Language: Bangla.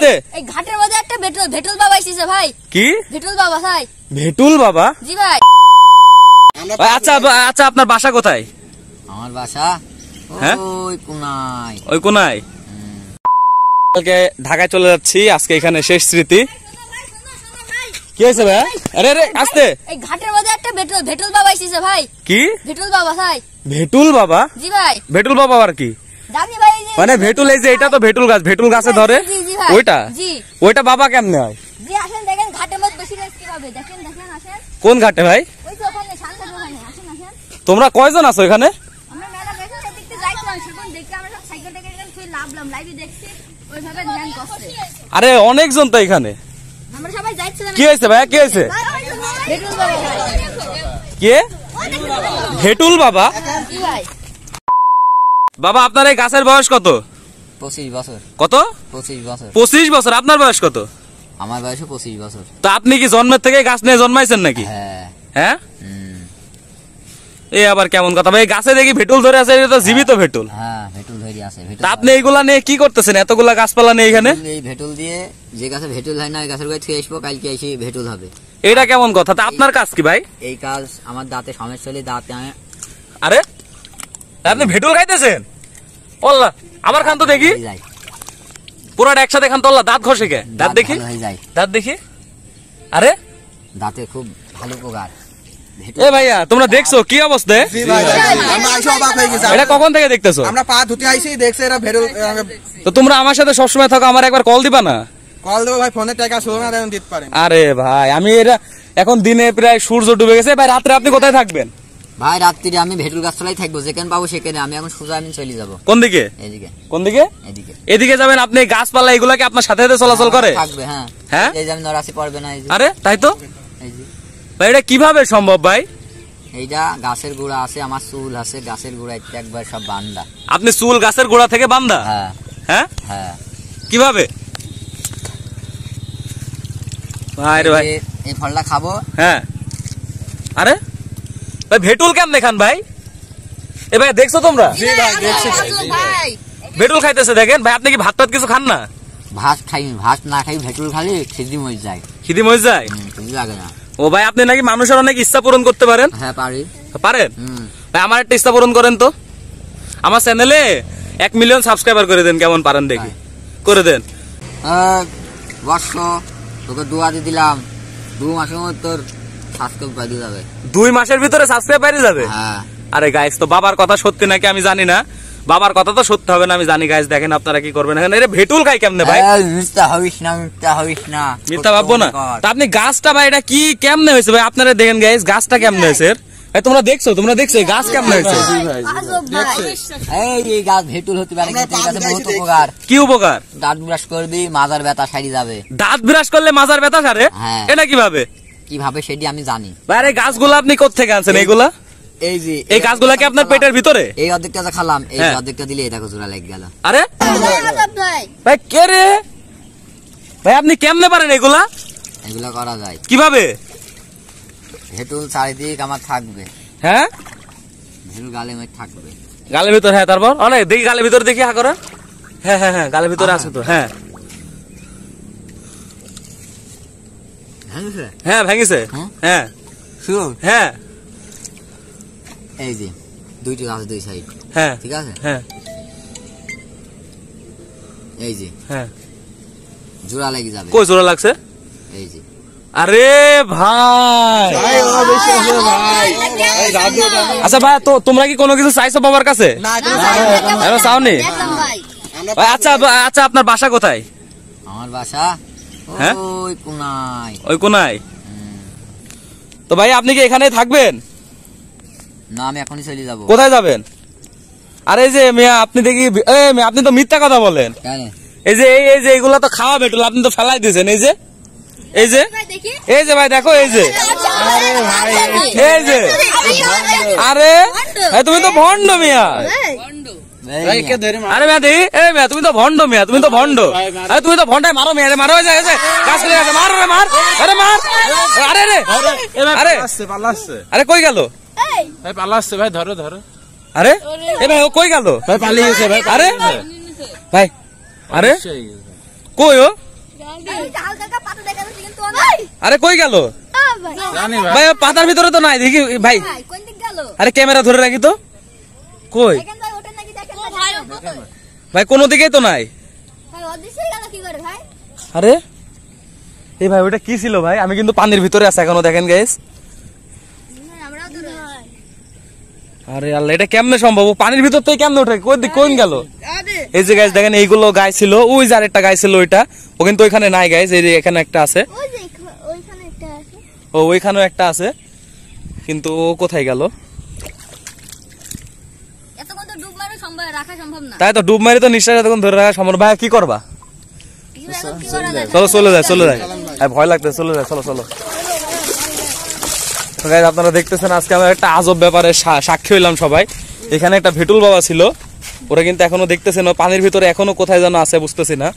এই ঘাটের মধ্যে একটা ভেটুল বাবা এসেছে ভাই। কি ভেটুল বাবা ভাই? ভেটুল বাবা? জি ভাই। আচ্ছা আচ্ছা, আপনার বাসা কোথায়? আমার বাসা ওই কোনায়। ওই কোনায়? কালকে ঢাকায় চলে যাচ্ছি, আজকে এখানে শেষ স্মৃতি। কি হয়েছে ভাই? আরে আরে আস্তে। এই ঘাটের মধ্যে একটা ভেটুল বাবা এসেছে ভাই। কি ভেটুল বাবা ভাই? ভেটুল বাবা? জি ভাই। ভেটুল বাবা আর কি? মানে ভেটুল, এই যে এটা তো ভেটুল গাছ, ভেটুল গাছে ধরে ওইটা? ওইটা বাবা কেমনে হয়? জি আসেন দেখেন ঘাটের মধ্যে বেশি গাছ কিভাবে, দেখেন দেখেন আসেন। কোন ঘাটে ভাই? ওই তো ওখানে শান্তার ওখানে, আসেন আসেন। তোমরা কয়জন আছো এখানে? আমরা মেলা বেশি দেখতে যাইছিলাম, সেখানে দেখতে আমরা সব সাইকেল থেকে এখানে তুই লাভলাম, লাইভে দেখছি ওইভাবে ধ্যান করছে। আরে অনেকজন তো এখানে, আমরা সবাই যাইছিলাম। কি হইছে ভাই, কি হইছে? ভেটুল বাবা ভাই। কে ভেটুল বাবা? জি ভাই। বাবা আপনার এই গাছের বয়স কত? 25 বছর। কত? 25 বছর। 25 বছর। আপনার বয়স কত? আমার বয়স 25 বছর। তো আপনি কি জন্মের থেকে গাছ নিয়ে জন্মাইছেন নাকি? হ্যাঁ। হ্যাঁ? এই আবার কেমন কথা ভাই? গাছে দেখি ভেটুল ধরে আছে, এটা তো জীবিত ভেটুল। হ্যাঁ ভেটুল ধরে আছে। তা আপনি এইগুলা নিয়ে কি করতেছেন, এতগুলা গাছপালা নিয়ে এখানে? এই ভেটুল দিয়ে যে গাছে ভেটুল হয় না, এই গাছের গায়ে থুয়ে আসবো, কালকে এসে ভেটুল হবে। এটা কেমন কথা? তা আপনার কাজ কি ভাই? এই কাজ আমার দাঁতে সমস্যা হলে দাঁতে। আরে আপনি ভেটুল খাইতেছেন? ওল্লা আবার খান তো দেখি, পুরোটা একসাথে খান তো। দাঁত ঘষে কে? দাঁত দেখি, দাঁত দেখি। আরে দাঁতে খুব ভালো উপকার। এ ভাইয়া তোমরা দেখছো কি অবস্থা? এটা কখন থেকে দেখতেছো? আমরা পা ধুতে আইছি, দেখছে এরা ভেটুল। তো তোমরা আমার সাথে সবসময় থাকো, আমার একবার কল দিবা না? কল দেবো ভাই, ফোনের টাকা শুরু না দিতে পারেন। আরে ভাই আমি এরা এখন দিনে প্রায় সূর্য ডুবে গেছে ভাই, রাত্রে আপনি কোথায় থাকবেন? ভাই রাত্রিরে আমি ভেটুল গাছতলায় থাকবো, যেখানে পাবো সেখানে। আমি এখন সোজা আমি চলে যাবো। কোন দিকে? এদিকে। কোন দিকে? এদিকে। এদিকে যাবেন আপনি? গাছপালা এগুলা কি আপনার সাথে সাথে চলাচল করে? থাকবে। হ্যাঁ হ্যাঁ, এই যে আমি নরাসি পড়বে না। আরে তাই তো ভাই, এটা কিভাবে সম্ভব ভাই? এইটা গাছের গোড়া আছে, আমার চুল আছে গাছের গোড়া, একবার সব বান্দা। আপনি চুল গাছের গোড়া থেকে বান্দা? হ্যাঁ হ্যাঁ হ্যাঁ। কিভাবে ভাই? রে ভাই এই ফলটা খাবো। হ্যাঁ। আরে ভাই ভেটুল কেমন দেখান ভাই? এ ভাই দেখছো তোমরা? জি ভাই দেখছি ভাই, ভেটুল খাইতেছে দেখেন ভাই। আপনি কি ভাত টাত কিছু খান না? ভাত খাই, ভাত না খাই ভেটুল খালি খিদি মরে যায়। খিদি মরে যায়? খিদি লাগে না। ও ভাই আপনি নাকি মানুষের অনেক ইচ্ছা পূরণ করতে পারেন? হ্যাঁ পারি। পারেন? ভাই আমার একটা ইচ্ছা পূরণ করেন তো। আমার চ্যানেলে 1 মিলিয়ন সাবস্ক্রাইবার করে দেন, কেমন পারেন দেখি। করে দেন। বর্ষ তোকে দোয়া দিয়ে দিলাম, 2 মাসের মধ্যে তোর সাবস্ক্রাইব পাইয়ে যাবে। 2 মাসের ভিতরে সাবস্ক্রাইব পাইয়ে যাবে? হ্যাঁ। আরে গাইস, তো বাবার কথা সত্যি নাকি আমি জানি না। বাবার কথা তো সত্যি হবে না আমি জানি। গাইস দেখেন আপনারা কি করবেন এখানে। এর ভেটুল খাই কেমনে ভাই? মিথ্যা হইস না, মিথ্যা হইস না। মিথ্যা ভাববো না। তা আপনি গাছটা ভাই এটা কি কেমনে হয়েছে ভাই? আপনারা দেখেন গাইস গাছটা কেমনে হয়েছে। ভাই তোমরা দেখছো, তোমরা দেখছো এই গাছ কেমনে হয়েছে? এই গাছ ভেটুল হতে পারে, কিন্তু এই গাছে বহুত উপকার। কি উপকার? দাঁত ব্রাশ করবি, মাজার ব্যথা সারি যাবে। দাঁত ব্রাশ করলে মাজার ব্যথা সারে? হ্যাঁ। এটা কিভাবে? কিভাবে সেটি আমি জানি। ভাই এই গাছগুলো আপনি কোথা থেকে আনছেন এইগুলা? এই যে এই গাছগুলা কি আপনার পেটের ভিতরে? এই অর্ধেকটা যা খালাম, এই অর্ধেকটা দিলে এই দেখো জোড়া লেগে গেল। আরে ভাই কে রে ভাই, আপনি কেমনে পারেন এগুলা? এগুলা করা যায় কিভাবে? ভেটুল চারিদিক আমার থাকবে। হ্যাঁ ভেটুল গালে মধ্যে থাকবে, গালের ভিতর। হ্যাঁ তারপর অনেক দেখি গালের ভিতরে দেখি হা করেন। হ্যাঁ হ্যাঁ হ্যাঁ গালের ভিতরে আছে তো। হ্যাঁ হ্যাঁ ভেঙেছে। হ্যাঁ হ্যাঁ। এই যে দুইটি গাছ দুই সাইড। হ্যাঁ ঠিক আছে। হ্যাঁ এই যে হ্যাঁ জোড়া লেগে যাবে। কই জোড়া লাগছে? এই যে। আরে ভাই, আচ্ছা ভাই তো তোমরা কি কোনো কিছু চাইছো বাবার কাছে? না চাওনি? আচ্ছা আচ্ছা আপনার বাসা কোথায়? আমার বাসা ওই কোনায়। ওই কোনায়? তো ভাই আপনি কি এখানে থাকবেন? না আমি এখনই চলে যাবো। কোথায় যাবেন? আরে এই যে মিয়া আপনি দেখি আপনি তো মিথ্যা কথা বলেন। এই যে এই যে এইগুলা তো খাওয়া ভেটুল, আপনি তো ফেলাই দিয়েছেন। এই যে এই যে এই যে ভাই দেখো এই যে। এই যে আরে ভাই তুমি তো ভন্ড মিয়া। আরে মিয়া দেখি এই মিয়া তুমি তো ভন্ড মিয়া, তুমি তো ভন্ড। আরে তুমি তো ভন্ডায় মারো মিয়া, মারো যায় গাছ করে গেছে। মার রে মার, আরে মার। আরে রে আরে আরে কই গেল ভাই? পালা আসছে ভাই, ধরো ধরো। আরে এ ভাই ও কই গেল? ভাই পালিয়ে গেছে ভাই। আরে ভাই আরে কই ও? আরে কই গেল জানি ভাই পাতার ভিতরে তো নাই দেখি ভাই আরে ক্যামেরা ধরে রাখি তো কই ভাই কোনো দিকেই তো নাই আরে এই ভাই ওটা কি ছিল ভাই আমি কিন্তু পানির ভিতরে আছে এখনো দেখেন গাইস আরে আল্লাহ এটা কেমনে সম্ভব ও পানির ভিতর থেকে কেমনে ওঠে কোন গেল এই যে গাইস দেখেন এইগুলো গাই ছিল ওই যে আরেকটা গাই ছিল ওইটা ও কিন্তু ওইখানে নাই গাইস এই যে এখানে একটা আছে ও ওইখানেও একটা আছে কিন্তু ও কোথায় গেল তাই তো ডুব মারি তো নিশ্চয় এতক্ষণ ধরে রাখা সম্ভব ভাই কি করবা চলো চলে যায় ভয় লাগতেছে চলে যায় চলো আপনারা দেখতেছেন আজকে আমরা একটা আজব ব্যাপারে সাক্ষী হইলাম সবাই এখানে একটা ভেটুল বাবা ছিল ওরা কিন্তু এখনো দেখতেছেন পানির ভিতরে এখনো কোথায় যেন আছে বুঝতেছি না